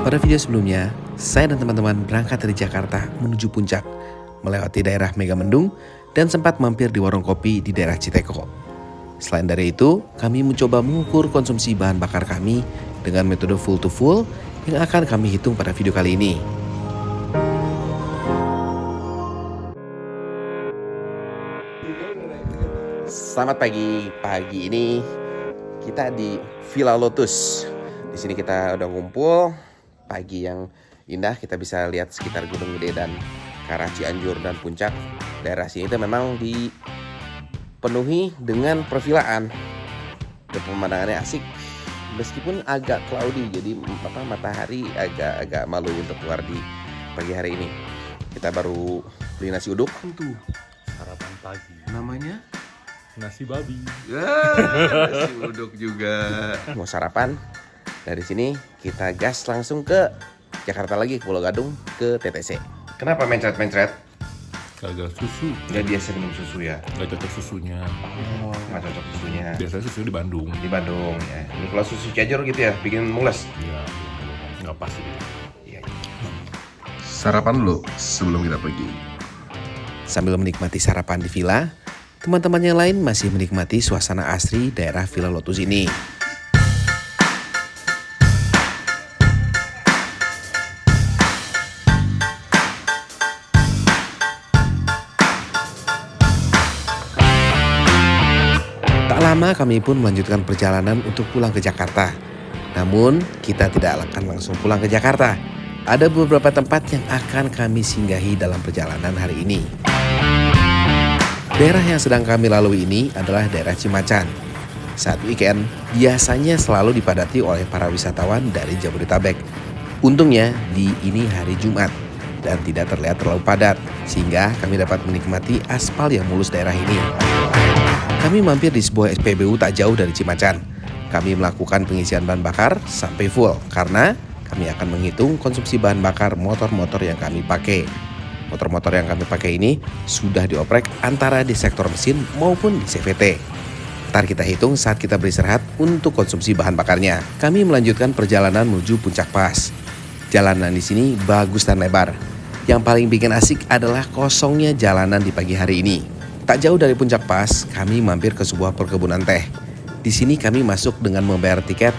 Pada video sebelumnya, saya dan teman-teman berangkat dari Jakarta menuju puncak, melewati daerah Megamendung dan sempat mampir di warung kopi di daerah Citeko. Selain dari itu, kami mencoba mengukur konsumsi bahan bakar kami dengan metode full to full yang akan kami hitung pada video kali ini. Selamat pagi. Pagi ini kita di Villa Lotus. Di sini kita udah ngumpul. Pagi yang indah, kita bisa lihat sekitar Gunung Gede dan ke arah Cianjur dan Puncak. Daerah sini itu memang dipenuhi dengan pervilaan dan pemandangannya asik. Meskipun agak cloudy, jadi matahari agak malu untuk keluar di pagi hari ini. Kita baru beli nasi uduk. Tuh, sarapan pagi. Namanya? Nasi babi. Nasi uduk juga. Mau sarapan? Dari sini kita gas langsung ke Jakarta lagi, ke Pulau Gadung, ke TTC. Kenapa mencret-mencret? Kagak susu. Gak biasa minum susu ya? Gak cocok susunya. Oh, gak cocok susunya. Biasanya susu di Bandung. Di Bandung ya. Ini kalau susu Cianjur gitu ya, bikin mules. Iya, nggak pas gitu. Iya. Sarapan dulu sebelum kita pergi. Sambil menikmati sarapan di villa, teman-teman yang lain masih menikmati suasana asri daerah Villa Lotus ini. Tak lama kami pun melanjutkan perjalanan untuk pulang ke Jakarta. Namun kita tidak akan langsung pulang ke Jakarta. Ada beberapa tempat yang akan kami singgahi dalam perjalanan hari ini. Daerah yang sedang kami lalui ini adalah daerah Cimacan. Saat weekend, biasanya selalu dipadati oleh para wisatawan dari Jabodetabek. Untungnya di ini hari Jumat dan tidak terlihat terlalu padat, sehingga kami dapat menikmati aspal yang mulus daerah ini. Kami mampir di sebuah SPBU tak jauh dari Cimacan. Kami melakukan pengisian bahan bakar sampai full karena kami akan menghitung konsumsi bahan bakar motor-motor yang kami pakai. Motor-motor yang kami pakai ini sudah dioprek antara di sektor mesin maupun di CVT. Ntar kita hitung saat kita beristirahat untuk konsumsi bahan bakarnya. Kami melanjutkan perjalanan menuju Puncak Pas. Jalanan di sini bagus dan lebar. Yang paling bikin asik adalah kosongnya jalanan di pagi hari ini. Tak jauh dari Puncak Pas, kami mampir ke sebuah perkebunan teh. Di sini kami masuk dengan membayar tiket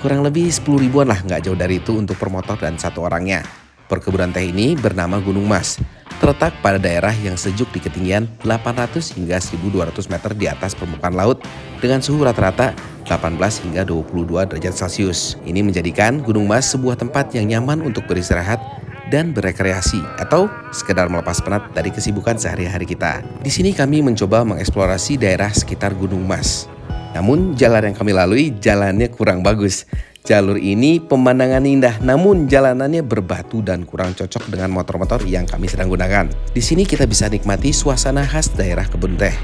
kurang lebih 10 ribuan lah, nggak jauh dari itu untuk per motor dan satu orangnya. Perkebunan teh ini bernama Gunung Mas, terletak pada daerah yang sejuk di ketinggian 800 hingga 1200 meter di atas permukaan laut dengan suhu rata-rata 18 hingga 22 derajat Celcius. Ini menjadikan Gunung Mas sebuah tempat yang nyaman untuk beristirahat dan berekreasi atau sekedar melepas penat dari kesibukan sehari-hari kita. Di sini kami mencoba mengeksplorasi daerah sekitar Gunung Mas. Namun jalan yang kami lalui jalannya kurang bagus. Jalur ini pemandangan indah, namun jalanannya berbatu dan kurang cocok dengan motor-motor yang kami sedang gunakan. Di sini kita bisa nikmati suasana khas daerah kebun teh.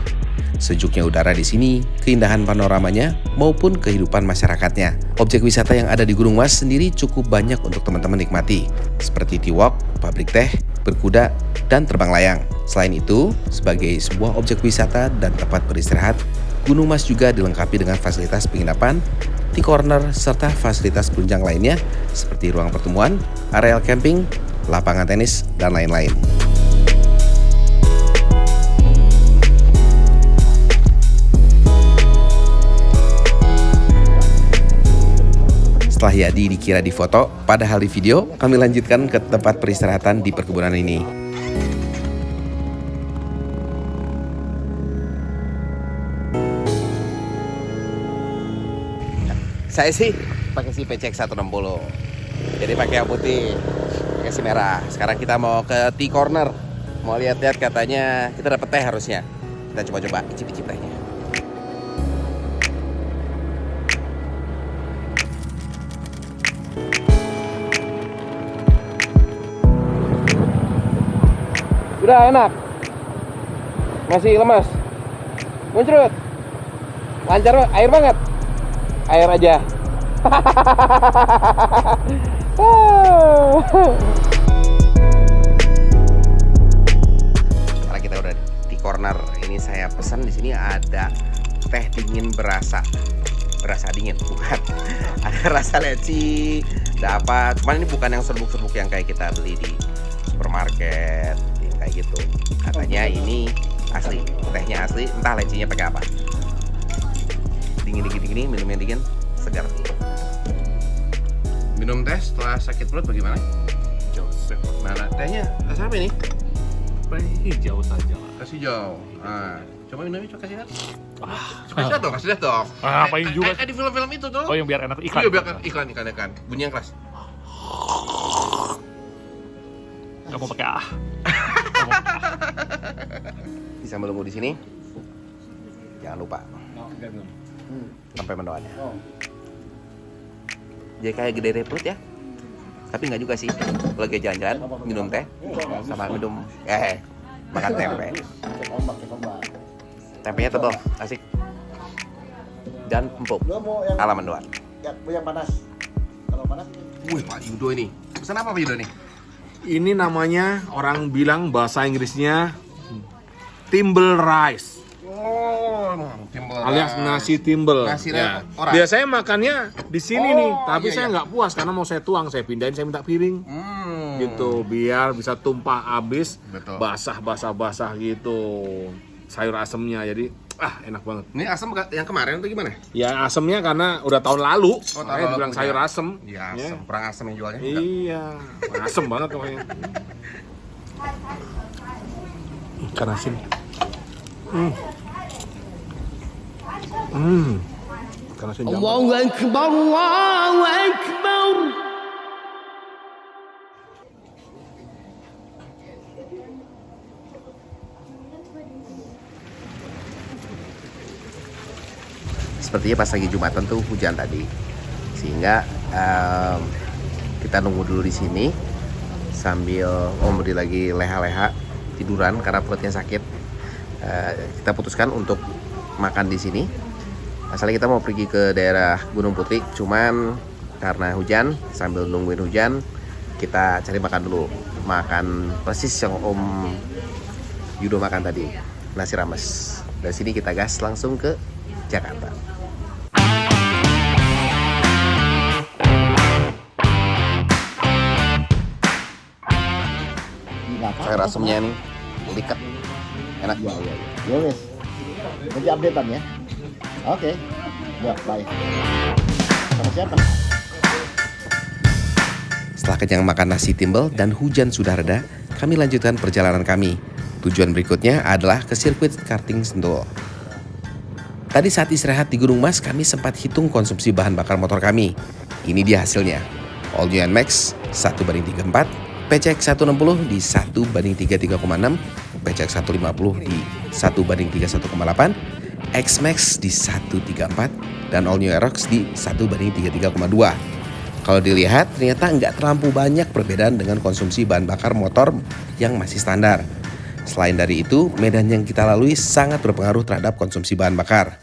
Sejuknya udara di sini, keindahan panoramanya, maupun kehidupan masyarakatnya. Objek wisata yang ada di Gunung Mas sendiri cukup banyak untuk teman-teman nikmati, seperti tea walk, pabrik teh, berkuda, dan terbang layang. Selain itu, sebagai sebuah objek wisata dan tempat beristirahat, Gunung Mas juga dilengkapi dengan fasilitas penginapan, tea corner, serta fasilitas penunjang lainnya seperti ruang pertemuan, areal camping, lapangan tenis, dan lain-lain. Setelah Yadi dikira di foto, padahal di video, kami lanjutkan ke tempat peristirahatan di perkebunan ini. Saya sih pakai si PCX 160. Jadi pakai yang putih, pakai si merah. Sekarang kita mau ke tea corner. Mau lihat-lihat, katanya kita dapat teh harusnya. Kita coba-coba icip-icip tehnya. Udah enak. Masih lemas. Muncrut. Lancar, air banget. Air aja. Karena kita udah di corner, ini saya pesan di sini ada teh dingin berasa. Rasa dingin, bukan. Ada rasa leci, dapat. Cuman ini bukan yang serbuk-serbuk yang kayak kita beli di supermarket, yang kayak gitu. Katanya ini asli, tehnya asli, entah lecinya pakai apa. Dingin, minum yang dingin, segar. Minum teh setelah sakit perut bagaimana? Joseph. Mana tehnya? Rasa apa ini? Hijau saja lah. Kasih hijau. Nah, coba minumnya, coba kasih lihat. Kasih lihat dong. Ngapain juga? Kayak di film-film itu tuh. Oh, yang biar enak iklan. Iya, biar iklan. Bunyi yang keras. Gak mau pakai Bisa menunggu di sini. Jangan lupa sampai mendoannya. Jadi kayak gede perut ya. Tapi nggak juga sih. Lagi jalan-jalan minum teh sama minum makan tempe. Tempenya tebal, asik. Dan empuk. Ala mendoan. Yang panas. Kalau panas. Wih, Pak Yudo ini. Pesan apa Pak Yudo nih? Ini namanya orang bilang bahasa Inggrisnya timbel rice alias nasi timbel. Nasi Ya. orang. Biasanya makannya di sini nih, tapi iya, saya iya. nggak puas karena mau saya tuang, saya pindahin, saya minta piring. Gitu, biar bisa tumpah habis, Betul. basah gitu. Sayur asemnya jadi enak banget. Ini asam yang kemarin atau gimana? Ya asemnya karena udah tahun lalu, tahun makanya lalu dibilang punya. sayur asem. Iya, Ya. asam. Perang asam yang jualnya. Iya, asem banget pokoknya. Ikan asin. Ikan asin jambal. Allahu Akbar, Allahu Akbar. Sepertinya pas lagi Jumatan tuh hujan tadi, sehingga kita nunggu dulu di sini sambil Om Budi lagi leha-leha tiduran karena perutnya sakit. Kita putuskan untuk makan di sini. Asalnya kita mau pergi ke daerah Gunung Putri, cuman karena hujan, sambil nungguin hujan kita cari makan dulu. Makan persis yang Om Yudo makan tadi, nasi rames. Dari sini kita gas langsung ke Jakarta. Sayur asemnya nih diket, enak. Ya wes. Nanti updatean ya. Oke. Ya, bye. Sama siapa? Setelah kenyang makan nasi timbel dan hujan sudah reda, kami lanjutkan perjalanan kami. Tujuan berikutnya adalah ke sirkuit karting Sentul. Tadi saat istirahat di Gunung Mas, kami sempat hitung konsumsi bahan bakar motor kami. Ini dia hasilnya. All New NMAX 1:34, PCX 160 di 1:33,6, PCX 150 di 1:31,8, X-Max di 134, dan All New Aerox di 1:33,2. Kalau dilihat ternyata nggak terlampau banyak perbedaan dengan konsumsi bahan bakar motor yang masih standar. Selain dari itu, medan yang kita lalui sangat berpengaruh terhadap konsumsi bahan bakar.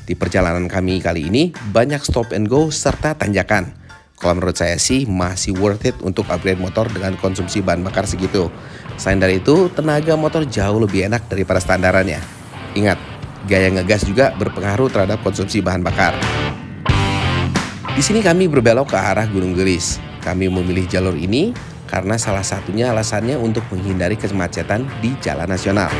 Di perjalanan kami kali ini banyak stop and go serta tanjakan. Kalau menurut saya sih masih worth it untuk upgrade motor dengan konsumsi bahan bakar segitu. Selain dari itu, tenaga motor jauh lebih enak daripada standarannya. Ingat, gaya ngegas juga berpengaruh terhadap konsumsi bahan bakar. Di sini kami berbelok ke arah Gunung Gelis. Kami memilih jalur ini karena salah satunya alasannya untuk menghindari kemacetan di jalan nasional.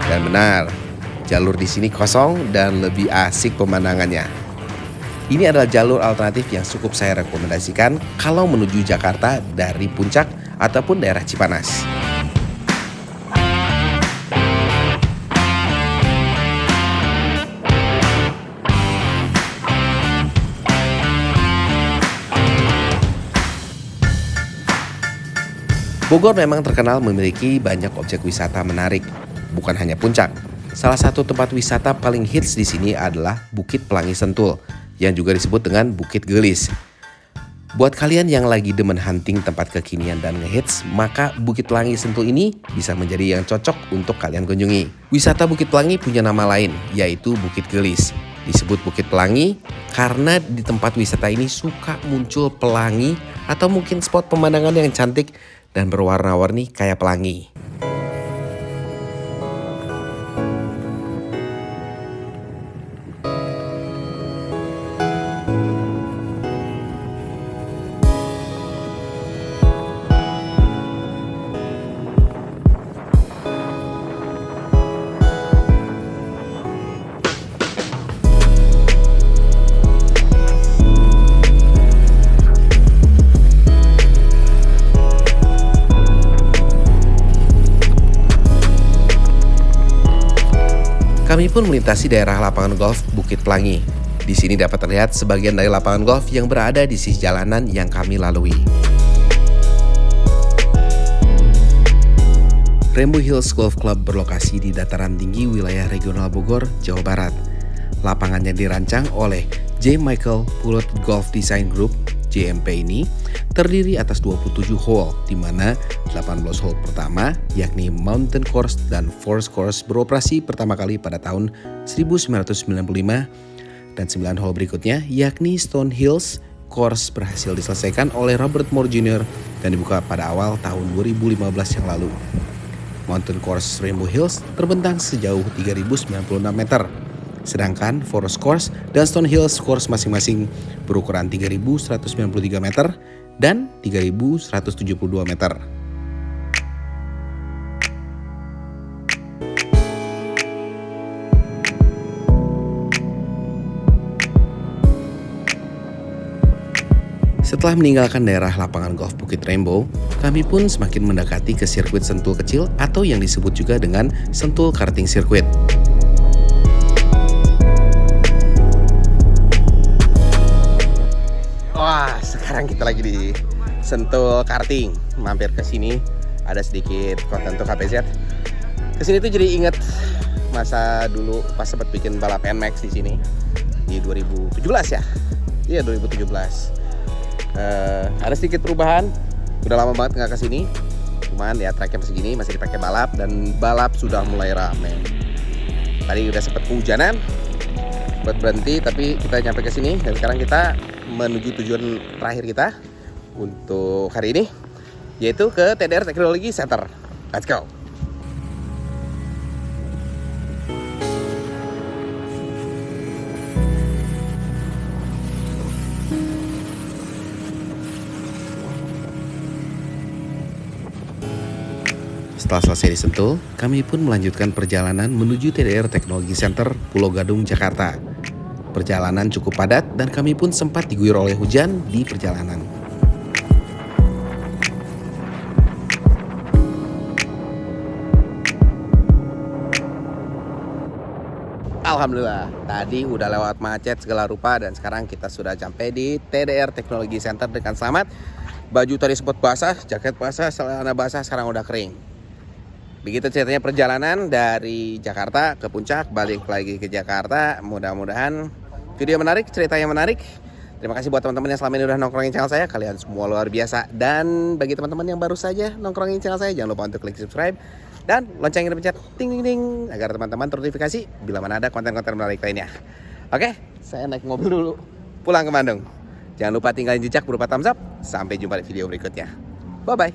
Dan benar, jalur di sini kosong dan lebih asik pemandangannya. Ini adalah jalur alternatif yang cukup saya rekomendasikan kalau menuju Jakarta dari Puncak ataupun daerah Cipanas. Bogor memang terkenal memiliki banyak objek wisata menarik, bukan hanya Puncak. Salah satu tempat wisata paling hits di sini adalah Bukit Pelangi Sentul, yang juga disebut dengan Bukit Gelis. Buat kalian yang lagi demen hunting tempat kekinian dan ngehits, maka Bukit Pelangi Sentul ini bisa menjadi yang cocok untuk kalian kunjungi. Wisata Bukit Pelangi punya nama lain, yaitu Bukit Gelis. Disebut Bukit Pelangi karena di tempat wisata ini suka muncul pelangi atau mungkin spot pemandangan yang cantik dan berwarna-warni kayak pelangi. Kami pun melintasi daerah lapangan golf Bukit Pelangi. Di sini dapat terlihat sebagian dari lapangan golf yang berada di sisi jalanan yang kami lalui. Rainbow Hills Golf Club berlokasi di dataran tinggi wilayah regional Bogor, Jawa Barat. Lapangan yang dirancang oleh J. Michael Pullet Golf Design Group JMP ini terdiri atas 27 hole, di mana 18 hole pertama yakni Mountain Course dan Forest Course beroperasi pertama kali pada tahun 1995 dan 9 hole berikutnya yakni Stone Hills Course berhasil diselesaikan oleh Robert Moore Jr. dan dibuka pada awal tahun 2015 yang lalu. Mountain Course Rainbow Hills terbentang sejauh 3.096 meter. Sedangkan Forest Course dan Stone Hills Course masing-masing berukuran 3.193 meter dan 3.172 meter. Setelah meninggalkan daerah lapangan golf Bukit Rainbow, kami pun semakin mendekati ke sirkuit Sentul kecil atau yang disebut juga dengan Sentul Karting Circuit. Wah, sekarang kita lagi di Sentul Karting. Mampir ke sini, ada sedikit konten untuk KPZ. Kesini tuh jadi inget masa dulu pas sempat bikin balap NMAX di sini di 2017 ya. Iya 2017. Ada sedikit perubahan. Udah lama banget nggak kesini. Cuman ya tracknya masih gini, masih dipakai balap dan balap sudah mulai rame. Tadi udah sempat kehujanan, buat berhenti, tapi kita nyampe ke sini dan sekarang kita menuju tujuan terakhir kita untuk hari ini, yaitu ke TDR Technology Center. Let's go. Setelah selesai di Sentul, kami pun melanjutkan perjalanan menuju TDR Technology Center Pulau Gadung, Jakarta. Perjalanan cukup padat dan kami pun sempat diguyur oleh hujan di perjalanan. Alhamdulillah, tadi udah lewat macet segala rupa dan sekarang kita sudah sampai di TDR Technology Center dengan selamat. Baju tadi sempat basah, jaket basah, celana basah, sekarang udah kering. Begitu ceritanya perjalanan dari Jakarta ke Puncak, balik lagi ke Jakarta. Mudah-mudahan video menarik, ceritanya menarik. Terima kasih buat teman-teman yang selama ini udah nongkrongin channel saya. Kalian semua luar biasa. Dan bagi teman-teman yang baru saja nongkrongin channel saya, jangan lupa untuk klik subscribe dan loncengnya dipencet ting ting ting agar teman-teman ternotifikasi bila mana ada konten-konten menarik lainnya. Oke, saya naik mobil dulu pulang ke Bandung. Jangan lupa tinggalin jejak berupa thumbs up. Sampai jumpa di video berikutnya. Bye bye.